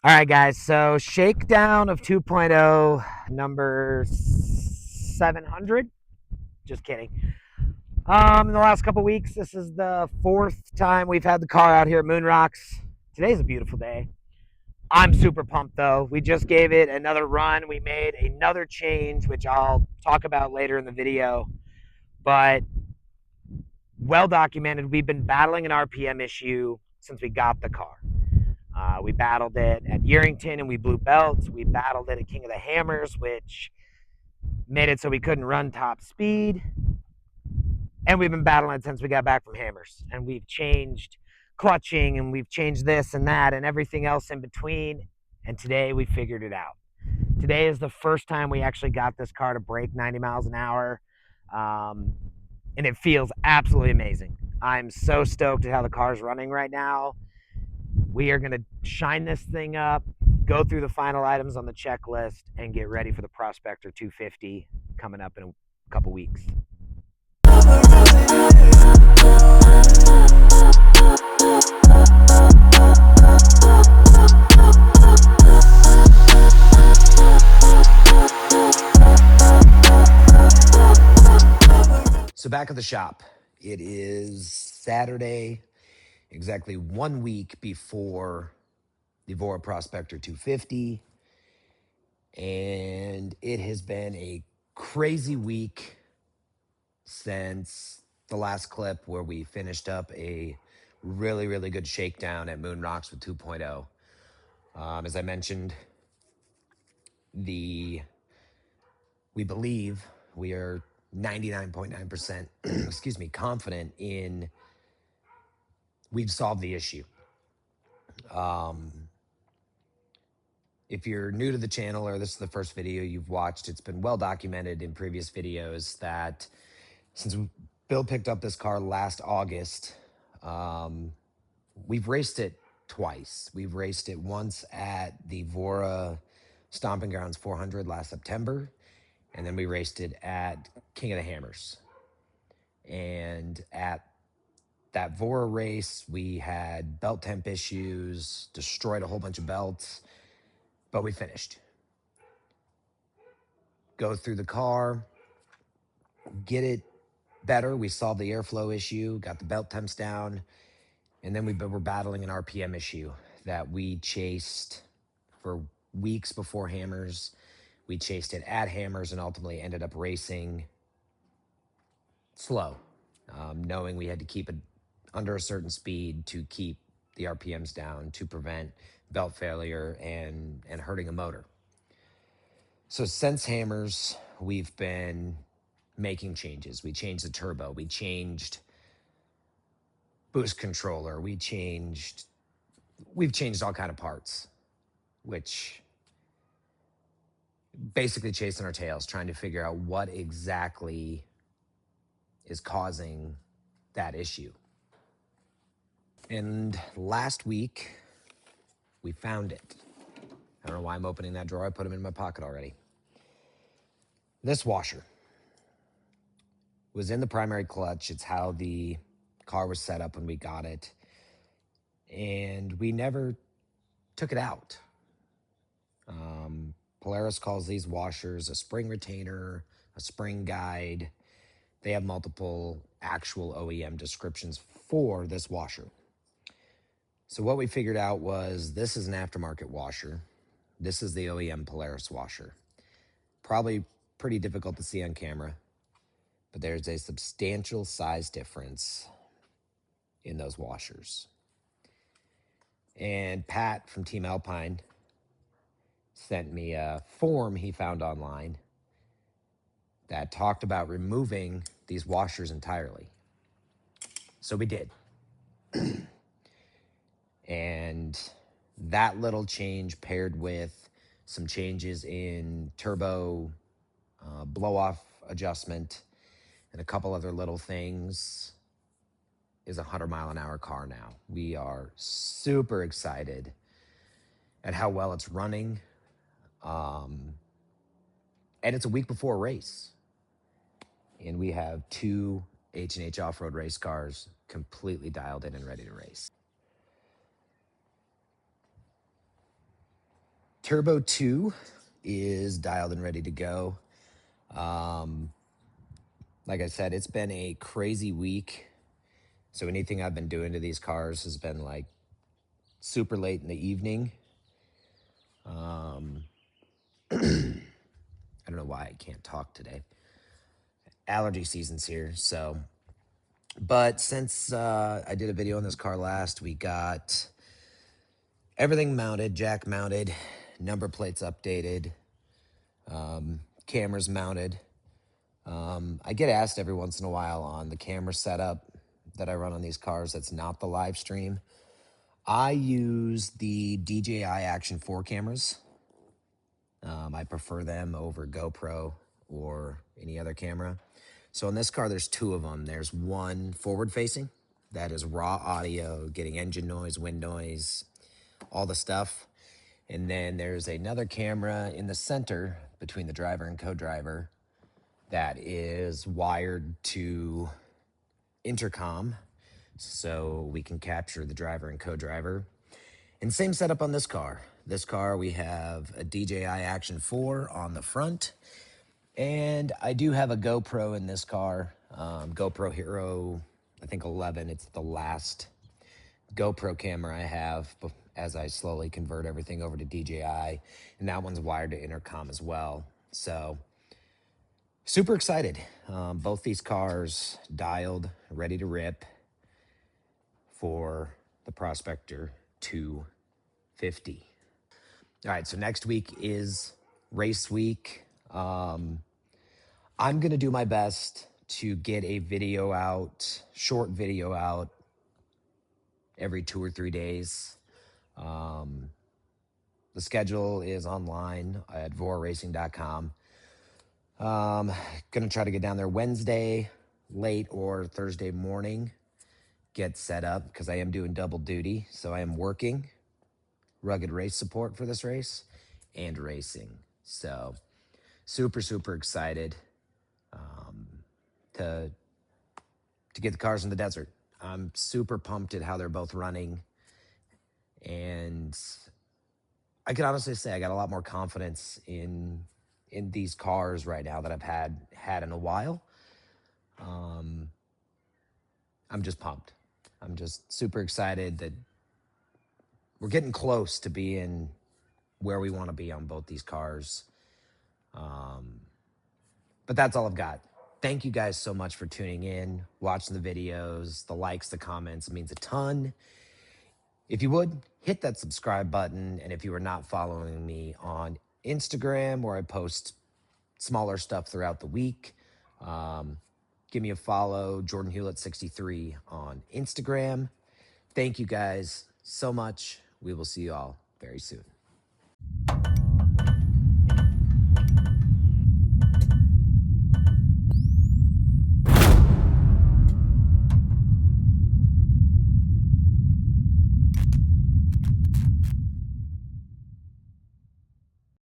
All right, guys. So Shakedown of 2.0, number 700. Just kidding. In the last couple weeks, this is the fourth time we've had the car out here at Moon Rocks. Today's a beautiful day. I'm super pumped though. We just gave it another run. We made another change, which I'll talk about later in the video. But well documented, we've been battling an RPM issue since we got the car. We battled it at Yerington and we blew belts. We battled it at King of the Hammers, which made it so we couldn't run top speed. And we've been battling it since we got back from Hammers. And we've changed clutching and we've changed this and that and everything else in between. And today we figured it out. Today is the first time we actually got this car to break 90 miles an hour. And it feels absolutely amazing. I'm so stoked at how the car's running right now. We are going to shine this thing up, go through the final items on the checklist, and get ready for the Prospector 250 coming up in a couple weeks. So back at the shop, it is Saturday, exactly 1 week before the VORRA Prospector 250. And it has been a crazy week since the last clip where we finished up a really, really good shakedown at Moon Rocks with 2.0. As I mentioned, we believe we are 99.9% excuse me, confident in we've solved the issue. If you're new to the channel or this is the first video you've watched, it's been well documented in previous videos that since Bill picked up this car last August, we've raced it twice. We've raced it once at the VORRA Stomping Grounds 400 last September, and then we raced it at King of the Hammers. And at that VORRA race, we had belt temp issues, destroyed a whole bunch of belts, but we finished. Go through the car, get it better. We solved the airflow issue, got the belt temps down, and then we were battling an RPM issue that we chased for weeks before Hammers. We chased it at Hammers and ultimately ended up racing slow, knowing we had to keep it under a certain speed to keep the RPMs down to prevent belt failure and hurting a motor. So since Hammers, we've been making changes. We changed the turbo. We changed boost controller. We've changed all kind of parts, which basically chasing our tails, trying to figure out what exactly is causing that issue. And last week, we found it. I don't know why I'm opening that drawer. I put them in my pocket already. This washer was in the primary clutch. It's how the car was set up when we got it. And we never took it out. Polaris calls these washers a spring retainer, a spring guide. They have multiple actual OEM descriptions for this washer. So what we figured out was this is an aftermarket washer. This is the OEM Polaris washer. Probably pretty difficult to see on camera, but there's a substantial size difference in those washers. And Pat from Team Alpine sent me a form he found online that talked about removing these washers entirely. So we did. And that little change paired with some changes in turbo blow-off adjustment and a couple other little things is a 100-mile-an-hour car now. We are super excited at how well it's running. And it's a week before a race. And we have two H&H Offroad race cars completely dialed in and ready to race. Turbo 2 is dialed and ready to go. Like I said, it's been a crazy week. So anything I've been doing to these cars has been like super late in the evening. I don't know why I can't talk today. Allergy season's here, so. But since I did a video on this car last, we got everything mounted, jack mounted, number plates updated, cameras mounted. I get asked every once in a while on the camera setup that I run on these cars that's not the live stream. I use the DJI Action 4 cameras. I prefer them over GoPro or any other camera. So in this car, there's two of them. There's one forward facing, that is raw audio, getting engine noise, wind noise, all the stuff. And then there's another camera in the center between the driver and co-driver that is wired to intercom so we can capture the driver and co-driver. And same setup on this car. This car, we have a DJI Action 4 on the front. And I do have a GoPro in this car. GoPro Hero, I think 11. It's the last GoPro camera I have as I slowly convert everything over to DJI. And that one's wired to intercom as well. So super excited. Both these cars dialed, ready to rip for the Prospector 250. All right, so next week is race week. I'm going to do my best to get a video out, short video out every 2 or 3 days. The schedule is online at VORRARacing.com. Going to try to get down there Wednesday late or Thursday morning, get set up because I am doing double duty. So I am working rugged race support for this race and racing. So super, super excited to get the cars in the desert. I'm super pumped at how they're both running. And I can honestly say I got a lot more confidence in these cars right now that I've had in a while. I'm just pumped. I'm just super excited that we're getting close to being where we want to be on both these cars. But that's all I've got. Thank you guys so much for tuning in, watching the videos, the likes, the comments. It means a ton. If you would, hit that subscribe button. And if you are not following me on Instagram, where I post smaller stuff throughout the week, give me a follow, Jordan Hewlett 63 on Instagram. Thank you guys so much. We will see you all very soon.